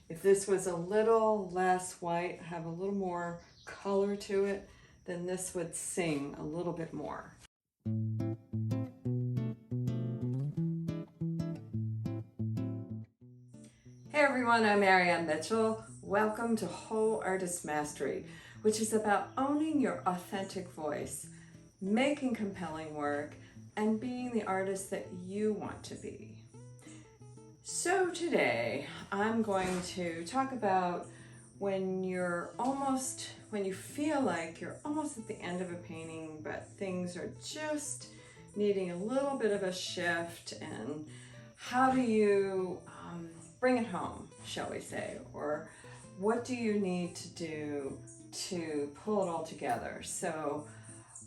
If this was a little less white, have a little more color to it, then this would sing a little bit more. Hey everyone, I'm Marianne Mitchell. Welcome to Whole Artist Mastery, which is about owning your authentic voice, making compelling work, and being the artist that you want to be. So today I'm going to talk about when you feel like you're almost at the end of a painting, but things are just needing a little bit of a shift, and how do you bring it home, shall we say, or what do you need to do to pull it all together? So,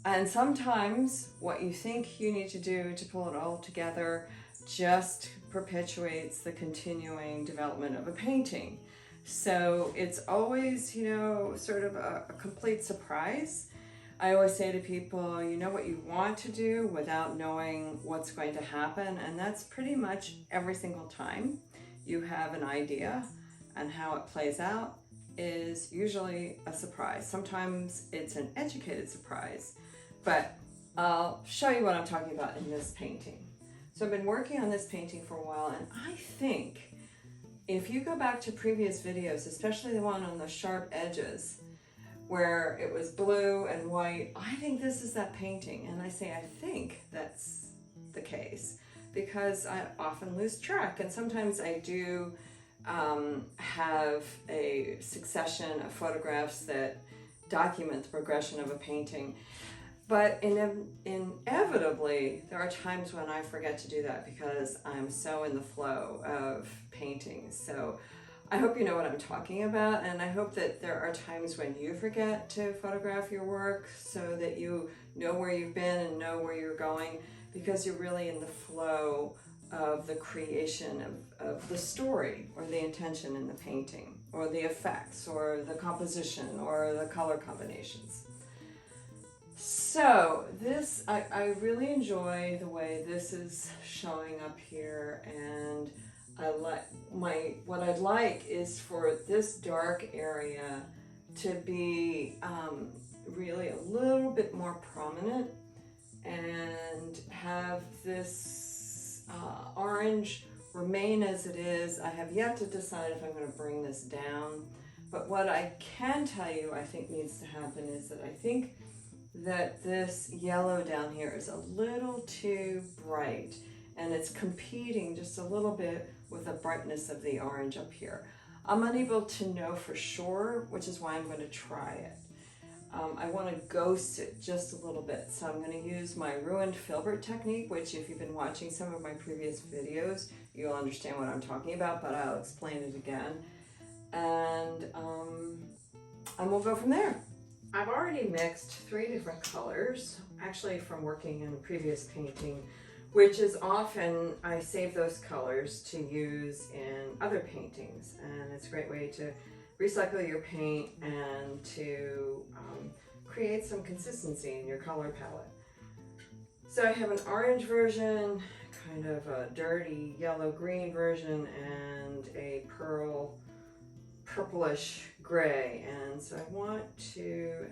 and sometimes what you think you need to do to pull it all together just perpetuates the continuing development of a painting. So it's always, sort of a complete surprise. I always say to people, you know what you want to do without knowing what's going to happen, and that's pretty much every single time you have an idea, and how it plays out is usually a surprise. Sometimes it's an educated surprise, but I'll show you what I'm talking about in this painting. So I've been working on this painting for a while, and I think if you go back to previous videos, especially the one on the sharp edges where it was blue and white, I think this is that painting. And I say I think that's the case because I often lose track, and sometimes I do have a succession of photographs that document the progression of a painting. But inevitably, there are times when I forget to do that because I'm so in the flow of painting. So I hope you know what I'm talking about, and I hope that there are times when you forget to photograph your work so that you know where you've been and know where you're going, because you're really in the flow of the creation of the story or the intention in the painting, or the effects or the composition or the color combinations. So this, I really enjoy the way this is showing up here, and what I'd like is for this dark area to be really a little bit more prominent, and have this orange remain as it is. I have yet to decide if I'm going to bring this down, but what I can tell you I think needs to happen is that I think that this yellow down here is a little too bright, and it's competing just a little bit with the brightness of the orange up here. I'm unable to know for sure, which is why I'm going to try it. I want to ghost it just a little bit, so I'm going to use my ruined filbert technique, which if you've been watching some of my previous videos, you'll understand what I'm talking about, but I'll explain it again. And we'll go from there. I've already mixed 3 different colors, actually from working in a previous painting, which is often I save those colors to use in other paintings, and it's a great way to recycle your paint and to create some consistency in your color palette. So I have an orange version, kind of a dirty yellow-green version, and a purplish gray, and so I want to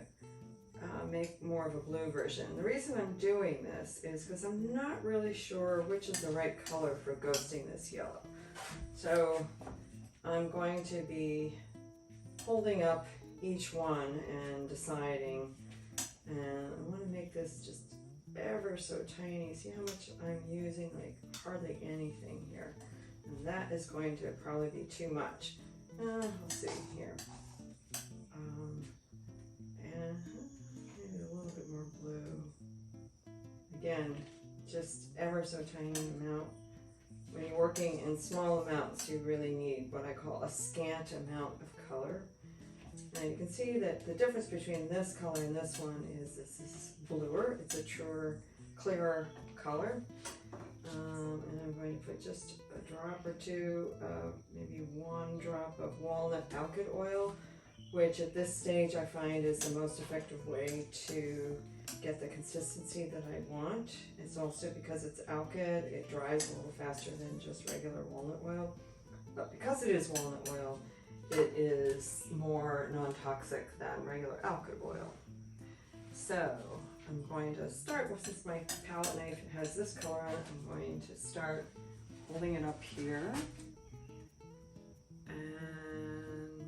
make more of a blue version. The reason I'm doing this is because I'm not really sure which is the right color for ghosting this yellow. So I'm going to be holding up each one and deciding, and I want to make this just ever so tiny. See how much I'm using? Like hardly anything here, and that is going to probably be too much. Let's see here, and maybe a little bit more blue. Again, just ever so tiny amount. When you're working in small amounts, you really need what I call a scant amount of color. Now you can see that the difference between this color and this one is this is bluer. It's a truer, clearer color. And I'm going to put just a drop or two of, maybe 1 drop of walnut alkyd oil, which at this stage I find is the most effective way to get the consistency that I want. It's also because it's alkyd, it dries a little faster than just regular walnut oil. But because it is walnut oil, it is more non-toxic than regular alkyd oil. So I'm going to start, since my palette knife has this color on it, I'm going to start holding it up here. And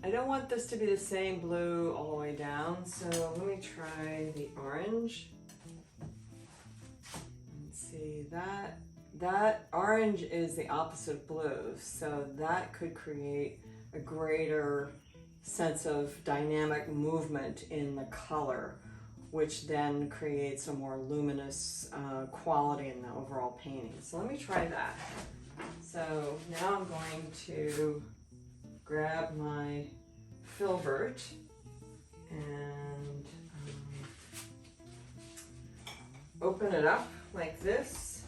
I don't want this to be the same blue all the way down, so let me try the orange. And see that. That orange is the opposite of blue, so that could create a greater sense of dynamic movement in the color, which then creates a more luminous quality in the overall painting. So let me try that. So now I'm going to grab my filbert and open it up like this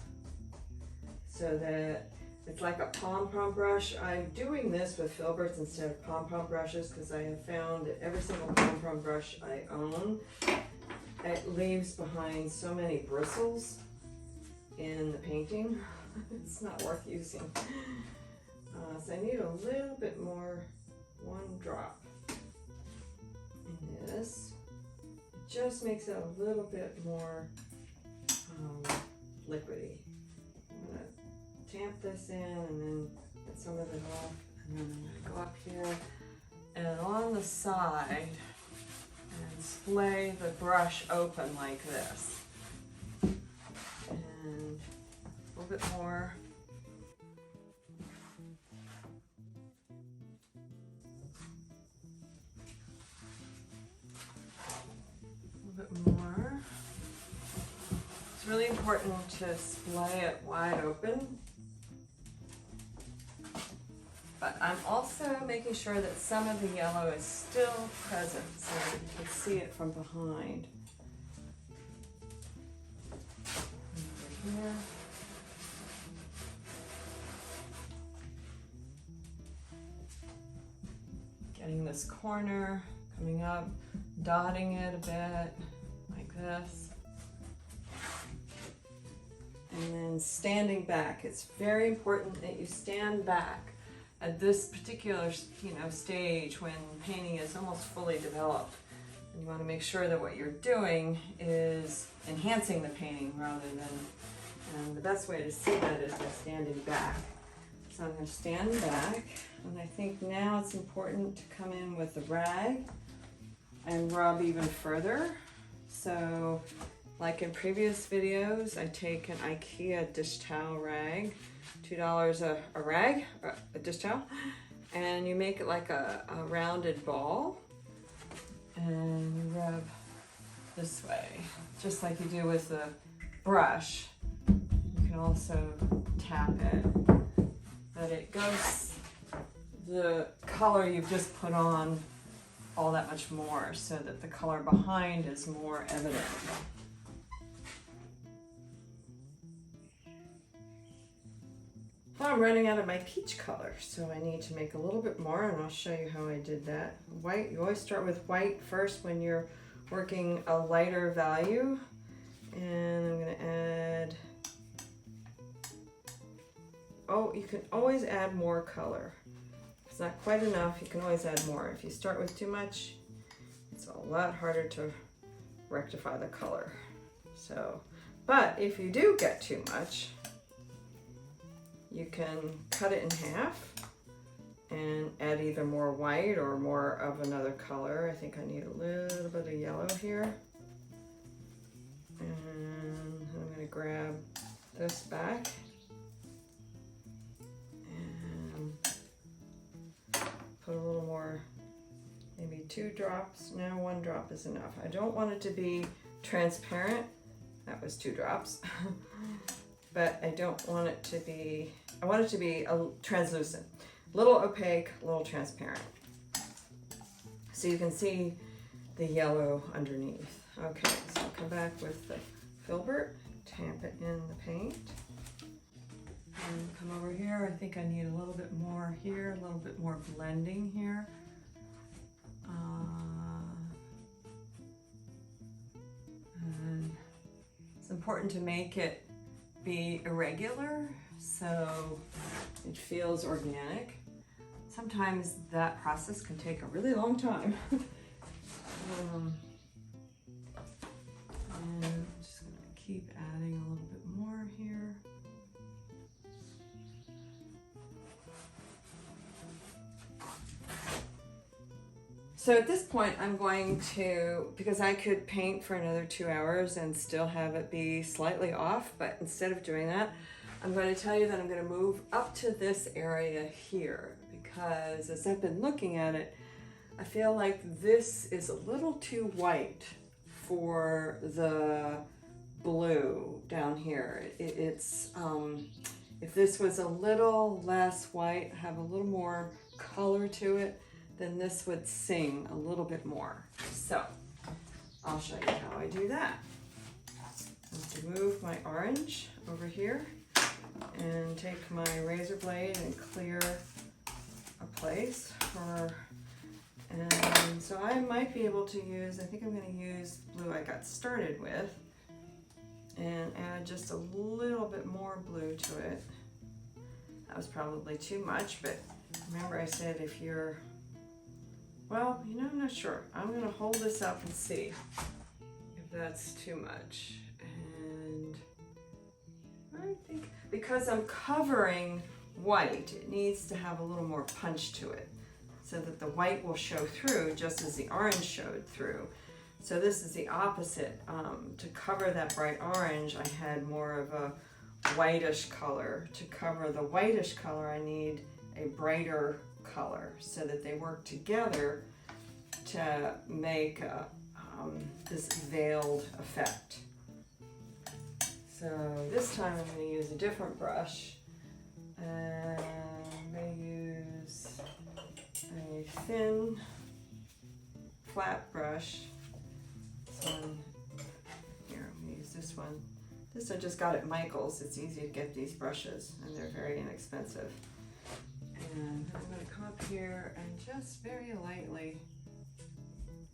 so that it's like a pom-pom brush. I'm doing this with filberts instead of pom-pom brushes because I have found that every single pom-pom brush I own, it leaves behind so many bristles in the painting. It's not worth using. So I need a little bit more, 1 drop in this. It just makes it a little bit more liquidy. I'm gonna tamp this in and then get some of it off, and then I'm gonna go up here and on the side and splay the brush open like this. And a little bit more. A little bit more. It's really important to splay it wide open. But I'm also making sure that some of the yellow is still present so that you can see it from behind. Over here. Getting this corner, coming up, dotting it a bit like this. And then standing back. It's very important that you stand back at this particular, stage when painting is almost fully developed. And you want to make sure that what you're doing is enhancing the painting rather than, and the best way to see that is by standing back. So I'm going to stand back, and I think now it's important to come in with the rag and rub even further. So like in previous videos, I take an IKEA dish towel rag, $2 a rag, a dish towel, and you make it like a rounded ball, and you rub this way, just like you do with the brush. You can also tap it, but it goes the color you've just put on all that much more, so that the color behind is more evident. Well, I'm running out of my peach color, so I need to make a little bit more, and I'll show you how I did that. White, you always start with white first when you're working a lighter value. And I'm gonna add, oh, you can always add more color. If it's not quite enough, you can always add more. If you start with too much, it's a lot harder to rectify the color. So, but if you do get too much, you can cut it in half and add either more white or more of another color. I think I need a little bit of yellow here. And I'm going to grab this back and put a little more, maybe 2 drops. No, 1 drop is enough. I don't want it to be transparent. That was 2 drops. But I don't want it to be, I want it to be a translucent, a little opaque, a little transparent. So you can see the yellow underneath. Okay, so I'll come back with the filbert, tamp it in the paint. And come over here, I think I need a little bit more here, a little bit more blending here. And it's important to make it be irregular so it feels organic. Sometimes that process can take a really long time. And I'm just going to keep adding a little bit more here. So at this point, I'm going to, because I could paint for another 2 hours and still have it be slightly off, but instead of doing that, I'm going to tell you that I'm going to move up to this area here, because as I've been looking at it, I feel like this is a little too white for the blue down here. It's if this was a little less white, have a little more color to it, then this would sing a little bit more. So I'll show you how I do that. I have to move my orange over here and take my razor blade and clear a place for, and so I might be able to use, I think I'm going to use blue I got started with and add just a little bit more blue to it. That was probably too much, but remember I said if you're, well, you know, I'm not sure. I'm going to hold this up and see if that's too much. And I think because I'm covering white, it needs to have a little more punch to it so that the white will show through just as the orange showed through. So this is the opposite. To cover that bright orange, I had more of a whitish color. To cover the whitish color, I need a brighter color so that they work together to make this veiled effect. So this time I'm going to use a different brush, and I'm going to use a thin flat brush. This one here, I'm going to use this one. This I just got at Michael's. It's easy to get these brushes and they're very inexpensive. And I'm going to come up here and just very lightly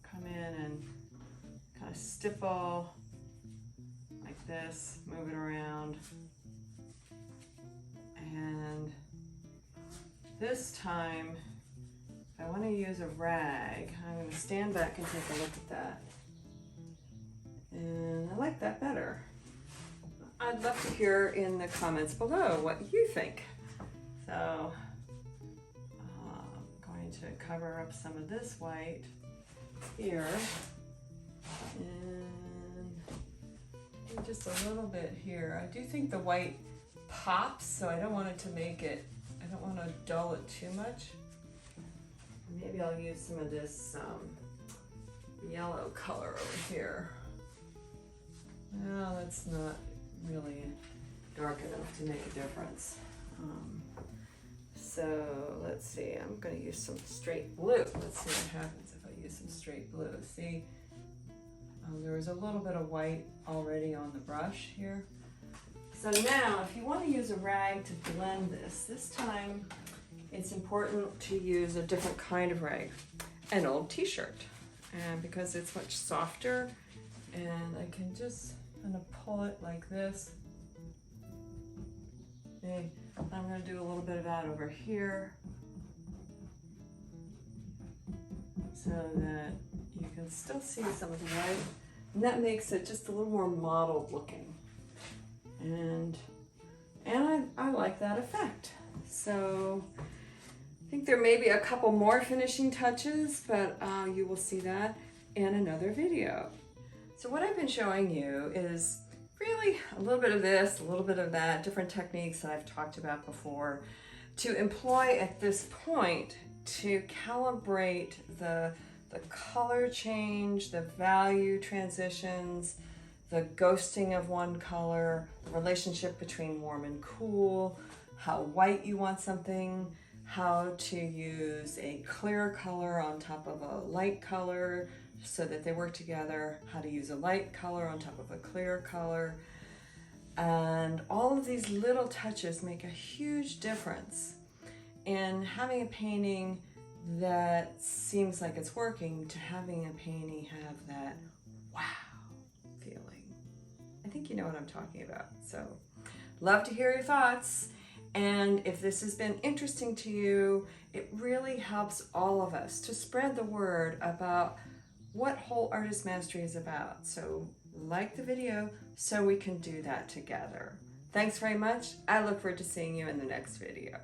come in and kind of stipple like this, move it around. And this time, if I want to use a rag, I'm going to stand back and take a look at that. And I like that better. I'd love to hear in the comments below what you think. So to cover up some of this white here and just a little bit here. I do think the white pops, so I don't want it to make it, I don't want to dull it too much. Maybe I'll use some of this yellow color over here. Well, it's not really dark enough to make a difference. So let's see, I'm going to use some straight blue. Let's see what happens if I use some straight blue. See, there was a little bit of white already on the brush here. So now if you want to use a rag to blend this time it's important to use a different kind of rag, an old t-shirt, and because it's much softer, and I can just kind of pull it like this. Okay. I'm going to do a little bit of that over here so that you can still see some of the white, and that makes it just a little more mottled looking, and I like that effect. So I think there may be a couple more finishing touches, but you will see that in another video. So what I've been showing you is really a little bit of this, a little bit of that, different techniques that I've talked about before to employ at this point to calibrate the color change, the value transitions, the ghosting of one color, the relationship between warm and cool, how white you want something, how to use a clear color on top of a light color so that they work together, how to use a light color on top of a clear color. And all of these little touches make a huge difference in having a painting that seems like it's working to having a painting have that wow feeling. I think you know what I'm talking about. So love to hear your thoughts. And if this has been interesting to you, it really helps all of us to spread the word about what Whole Artist Mastery is about. So like the video so we can do that together. Thanks very much. I look forward to seeing you in the next video.